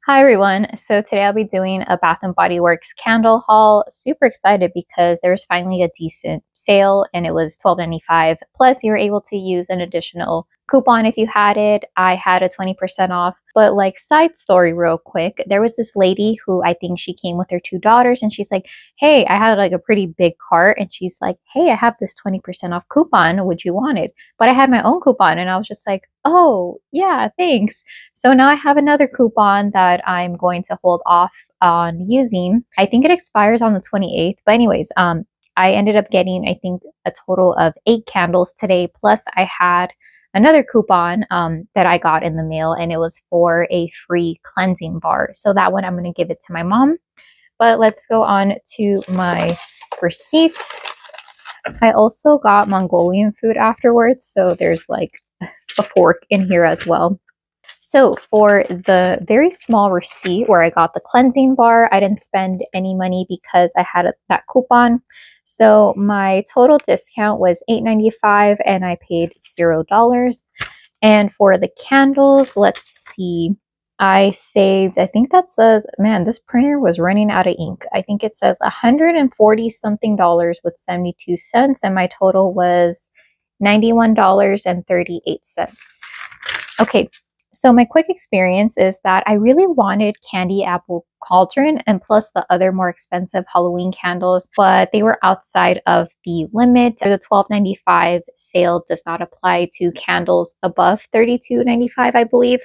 Hi everyone. So today I'll be doing a Bath and Body Works candle haul. Super excited because there was finally a decent sale and it was $12.95. Plus you were able to use an additional coupon if you had it. I had a 20% off. But like side story real quick, there was this lady who I think she came with her two daughters and she's like, "Hey, I had like a pretty big cart." And she's like, "Hey, I have this 20% off coupon. Would you want it?" But I had my own coupon and I was just like, "Oh, yeah, thanks." So now I have another coupon that I'm going to hold off on using. I think it expires on the 28th. But anyways, I ended up getting, I think, a total of 8 candles today. Plus I had another coupon that I got in the mail and it was for a free cleansing bar. So that one I'm going to give it to my mom. But let's go on to my receipt. I also got Mongolian food afterwards. So there's like a fork in here as well. So for the very small receipt where I got the cleansing bar, I didn't spend any money because I had that coupon. So my total discount was $8.95 and I paid $0. And for the candles, let's see, I saved, I think that says, man, this printer was running out of ink. I think it says $140 something with 72 cents and my total was $91.38. Okay, so my quick experience is that I really wanted Candy Apple Cauldron and plus the other more expensive Halloween candles, but they were outside of the limit. The $12.95 sale does not apply to candles above $32.95, I believe.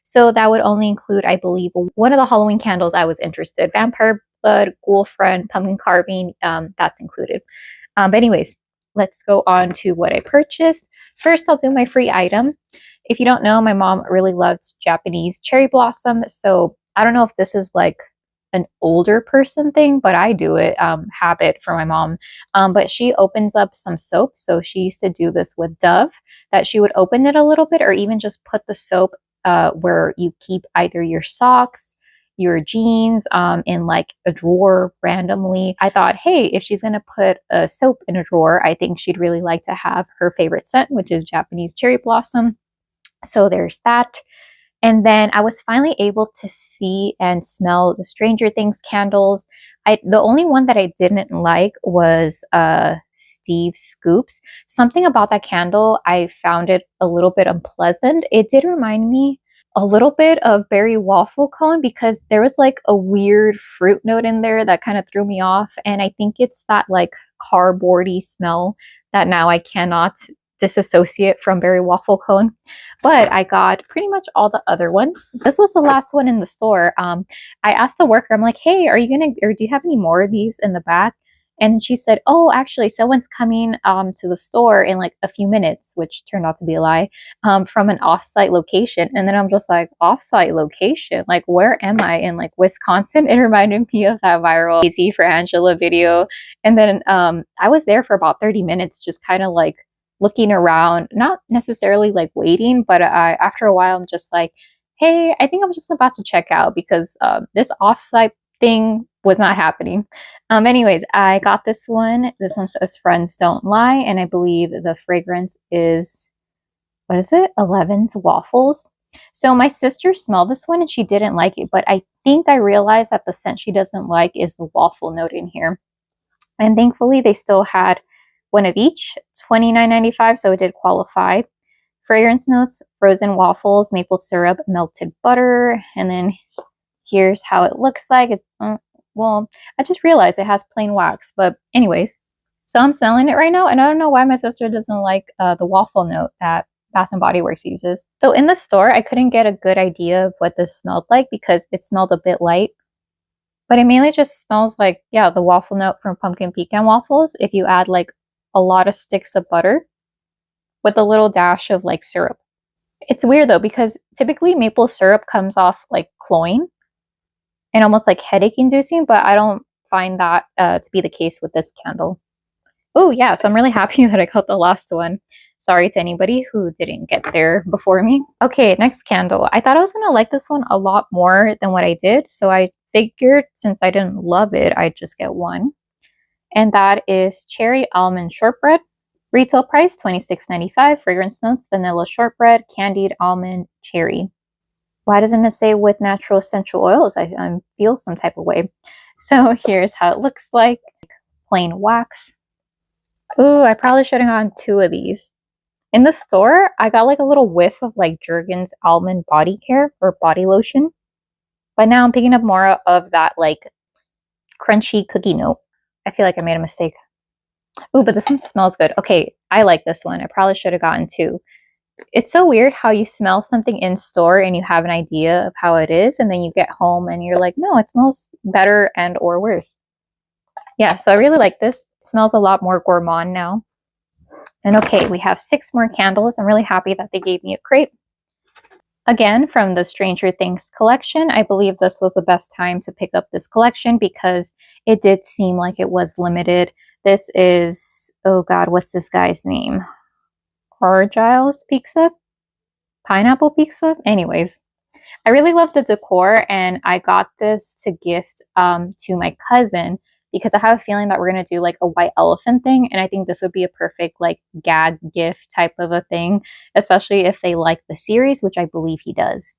So that would only include, I believe, one of the Halloween candles I was interested. Vampire Blood, Ghoul Friend, Pumpkin Carving, that's included. But anyways, let's go on to what I purchased. First, I'll do my free item. If you don't know, my mom really loves Japanese cherry blossom. So I don't know if this is like an older person thing, but I do it, habit for my mom. But she opens up some soap. So she used to do this with Dove, that she would open it a little bit or even just put the soap where you keep either your socks, your jeans in like a drawer randomly. I thought, hey, if she's going to put a soap in a drawer, I think she'd really like to have her favorite scent, which is Japanese cherry blossom. So there's that. And then I was finally able to see and smell the Stranger Things candles. The only one that I didn't like was Steve Scoops. Something about that candle, I found it a little bit unpleasant. It did remind me a little bit of berry waffle cone because there was like a weird fruit note in there that kind of threw me off. And I think it's that like cardboardy smell that now I cannot disassociate from berry waffle cone. But I got pretty much all the other ones. This was the last one in the store. I asked the worker, I'm like, hey, are you gonna, or do you have any more of these in the back? And she said, oh, actually, someone's coming to the store in like a few minutes, which turned out to be a lie, from an offsite location. And then I'm just like, offsite location? Like, where am I? In like Wisconsin? It reminded me of that viral Easy for Angela video. And then I was there for about 30 minutes, just kind of like looking around, not necessarily like waiting, but after a while, I'm just like, hey, I think I'm just about to check out because this offsite thing was not happening. Anyways, I got this one. This one says Friends Don't Lie, and I believe the fragrance is, what is it? 11's Waffles. So my sister smelled this one and she didn't like it, but I think I realized that the scent she doesn't like is the waffle note in here. And thankfully, they still had one of each, $29.95, so it did qualify. Fragrance notes, frozen waffles, maple syrup, melted butter, and then here's how it looks like. It's, well, I just realized it has plain wax, but anyways. So I'm smelling it right now, and I don't know why my sister doesn't like the waffle note that Bath and Body Works uses. So in the store, I couldn't get a good idea of what this smelled like because it smelled a bit light. But it mainly just smells like, yeah, the waffle note from pumpkin pecan waffles if you add like a lot of sticks of butter with a little dash of like syrup. It's weird though because typically maple syrup comes off like cloying and almost like headache inducing, but I don't find that to be the case with this candle. Oh yeah, so I'm really happy that I got the last one. Sorry to anybody who didn't get there before me. Okay, next candle. I thought I was gonna like this one a lot more than what I did, so I figured since I didn't love it, I'd just get one. And that is Cherry Almond Shortbread. Retail price $26.95. Fragrance notes, vanilla shortbread, candied almond, cherry. Why doesn't it say with natural essential oils? I feel some type of way. So here's how it looks like. Plain wax. Ooh, I probably should have gotten 2 of these. In the store, I got like a little whiff of like Jergens almond body care or body lotion. But now I'm picking up more of that like crunchy cookie note. I feel like I made a mistake. Ooh, but this one smells good. Okay, I like this one. I probably should have gotten 2. It's so weird how you smell something in store and you have an idea of how it is, and then you get home and you're like, no, it smells better and or worse. Yeah, so I really like this. It smells a lot more gourmand now. And okay, we have 6 more candles. I'm really happy that they gave me a crate. Again, from the Stranger Things collection, I believe this was the best time to pick up this collection because it did seem like it was limited. This is, oh God, what's this guy's name? Argyle's Pizza? Pineapple Pizza? Anyways, I really love the decor, and I got this to gift to my cousin because I have a feeling that we're going to do like a white elephant thing, and I think this would be a perfect like gag gift type of a thing, especially if they like the series, which I believe he does.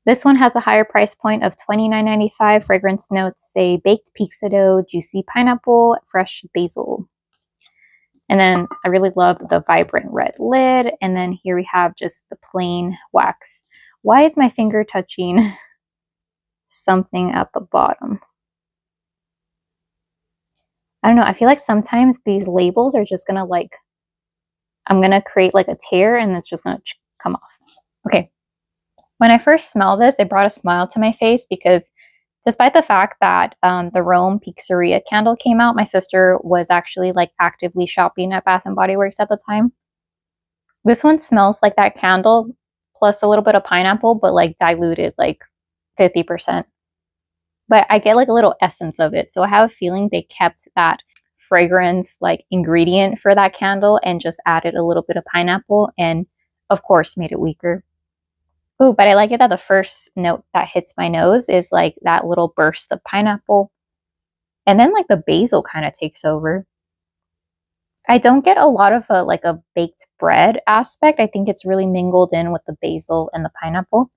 This one has a higher price point of $29.95. Fragrance notes say baked pizza dough, juicy pineapple, fresh basil. And then I really love the vibrant red lid. And then here we have just the plain wax. Why is my finger touching something at the bottom? I don't know. I feel like sometimes these labels are just going to like, I'm going to create like a tear and it's just going to come off. Okay. When I first smelled this, it brought a smile to my face because despite the fact that the Rome Pizzeria candle came out, my sister was actually like actively shopping at Bath and Body Works at the time. This one smells like that candle plus a little bit of pineapple, but like diluted like 50%. But I get like a little essence of it. So I have a feeling they kept that fragrance like ingredient for that candle and just added a little bit of pineapple and of course made it weaker. Ooh, but I like it that the first note that hits my nose is like that little burst of pineapple. And then like the basil kind of takes over. I don't get a lot of like a baked bread aspect. I think it's really mingled in with the basil and the pineapple.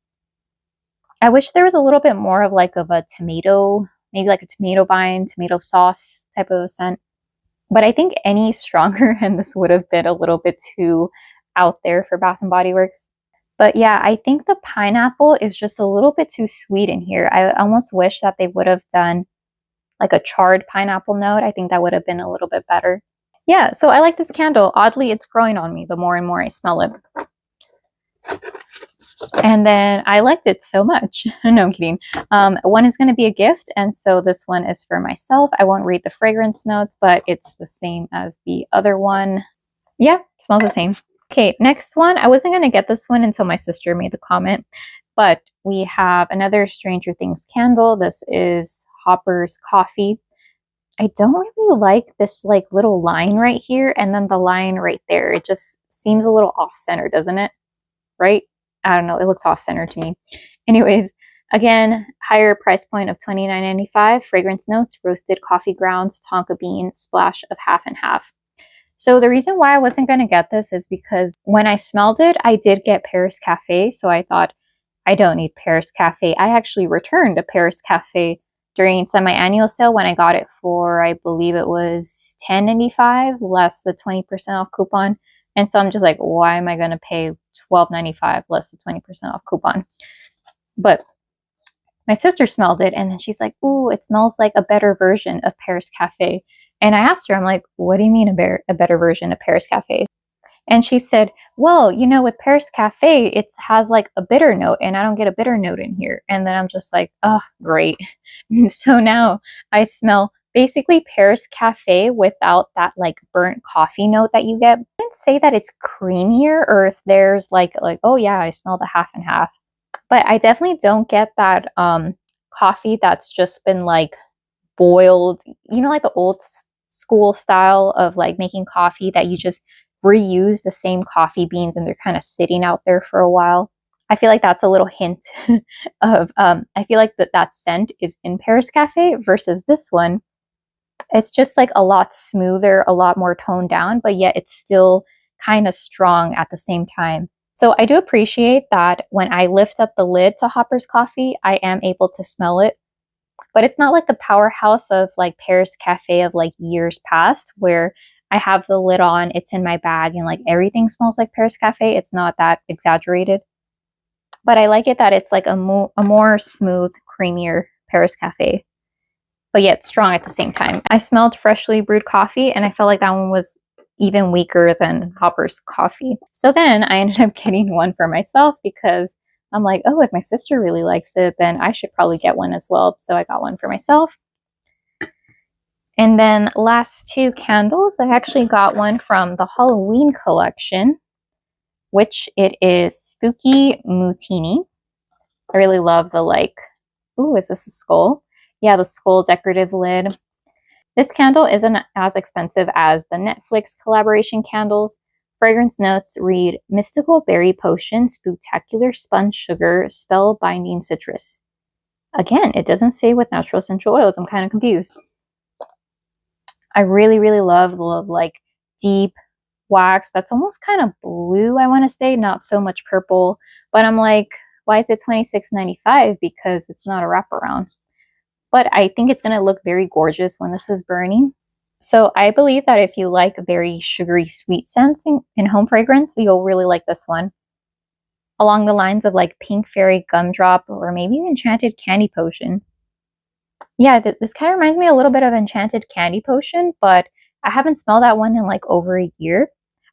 I wish there was a little bit more of like a tomato, maybe like a tomato vine, tomato sauce type of a scent. But I think any stronger and this would have been a little bit too out there for Bath and Body Works. But yeah, I think the pineapple is just a little bit too sweet in here. I almost wish that they would have done like a charred pineapple note. I think that would have been a little bit better. Yeah, so I like this candle. Oddly, it's growing on me the more and more I smell it. And then I liked it so much. No, I'm kidding. One is going to be a gift, and so this one is for myself. I won't read the fragrance notes, but it's the same as the other one. Yeah, smells the same. Okay, next one. I wasn't going to get this one until my sister made the comment, but we have another Stranger Things candle. This is Hopper's Coffee. I don't really like this like little line right here and then the line right there. It just seems a little off-center, doesn't it? Right? I don't know. It looks off-center to me. Anyways, again, higher price point of $29.95. Fragrance notes, roasted coffee grounds, tonka bean, splash of half and half. So the reason why I wasn't going to get this is because when I smelled it, I did get Paris Cafe. So I thought, I don't need Paris Cafe. I actually returned a Paris Cafe during semi-annual sale when I got it for, I believe it was $10.95 less the 20% off coupon. And so I'm just like, why am I going to pay $12.95 less the 20% off coupon? But my sister smelled it and then she's like, ooh, it smells like a better version of Paris Cafe. And I asked her, I'm like, what do you mean a better version of Paris Cafe? And she said, well, you know, with Paris Cafe, it has like a bitter note and I don't get a bitter note in here. And then I'm just like, oh, great. And so now I smell basically Paris Cafe without that like burnt coffee note that you get. I didn't say that it's creamier or if there's like, oh yeah, I smell the half and half. But I definitely don't get that coffee that's just been like boiled, you know, like the old school style of like making coffee that you just reuse the same coffee beans and they're kind of sitting out there for a while. I feel like that's a little hint of, I feel like that scent is in Paris Cafe versus this one. It's just like a lot smoother, a lot more toned down, but yet it's still kind of strong at the same time. So I do appreciate that when I lift up the lid to Hopper's Coffee, I am able to smell it. But it's not like the powerhouse of like Paris Cafe of like years past where I have the lid on, it's in my bag, and like everything smells like Paris Cafe. It's not that exaggerated. But I like it that it's like a more smooth, creamier Paris Cafe, but yet strong at the same time. I smelled freshly brewed coffee, and I felt like that one was even weaker than Hopper's Coffee. So then I ended up getting one for myself because I'm like, oh, if my sister really likes it, then I should probably get one as well. So I got one for myself. And then last two candles, I actually got one from the Halloween collection, which it is Spooky Mutini. I really love the like, ooh, is this a skull? Yeah, the skull decorative lid. This candle isn't as expensive as the Netflix collaboration candles. Fragrance notes read Mystical Berry Potion, Spooktacular Spun Sugar, Spellbinding Citrus. Again, it doesn't say with natural essential oils. I'm kind of confused. I really, really love the like deep wax that's almost kind of blue, I want to say, not so much purple. But I'm like, why is it $26.95? Because it's not a wraparound. But I think it's going to look very gorgeous when this is burning. So I believe that if you like very sugary sweet scents in home fragrance, you'll really like this one. Along the lines of like Pink Fairy Gumdrop or maybe Enchanted Candy Potion. Yeah, this kind of reminds me a little bit of Enchanted Candy Potion, but I haven't smelled that one in like over a year.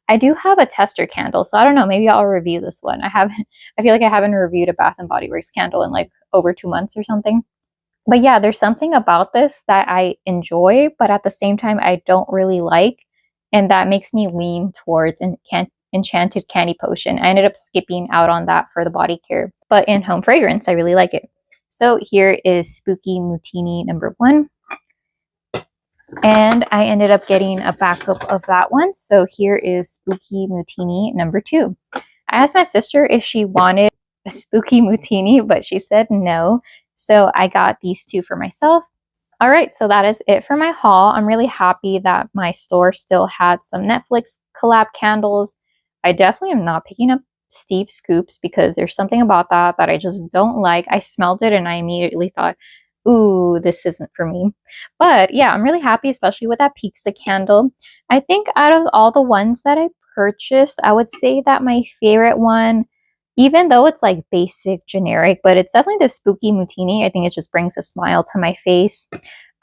I do have a tester candle, so I don't know, maybe I'll review this one. I feel like I haven't reviewed a Bath and Body Works candle in like over 2 months or something. But yeah, there's something about this that I enjoy, but at the same time, I don't really like. And that makes me lean towards Enchanted Candy Potion. I ended up skipping out on that for the body care. But in home fragrance, I really like it. So here is Spooky Mutini number 1. And I ended up getting a backup of that one. So here is Spooky Mutini number 2. I asked my sister if she wanted a Spooky Mutini, but she said no. So I got these two for myself. All right, so that is it for my haul. I'm really happy that my store still had some Netflix collab candles. I definitely am not picking up Steve Scoops because there's something about that I just don't like. I smelled it and I immediately thought, ooh, this isn't for me. But yeah, I'm really happy, especially with that pizza candle. I think out of all the ones that I purchased, I would say that my favorite one, even though it's like basic generic, but it's definitely the Spooky Mutini. I think it just brings a smile to my face.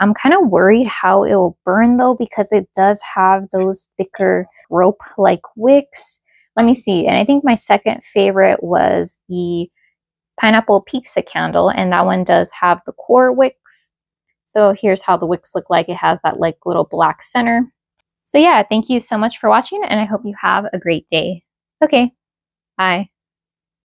I'm kind of worried how it will burn though, because it does have those thicker rope like wicks. Let me see. And I think my second favorite was the pineapple pizza candle, and that one does have the core wicks. So here's how the wicks look like. It has that like little black center. So yeah, thank you so much for watching, and I hope you have a great day. Okay, bye.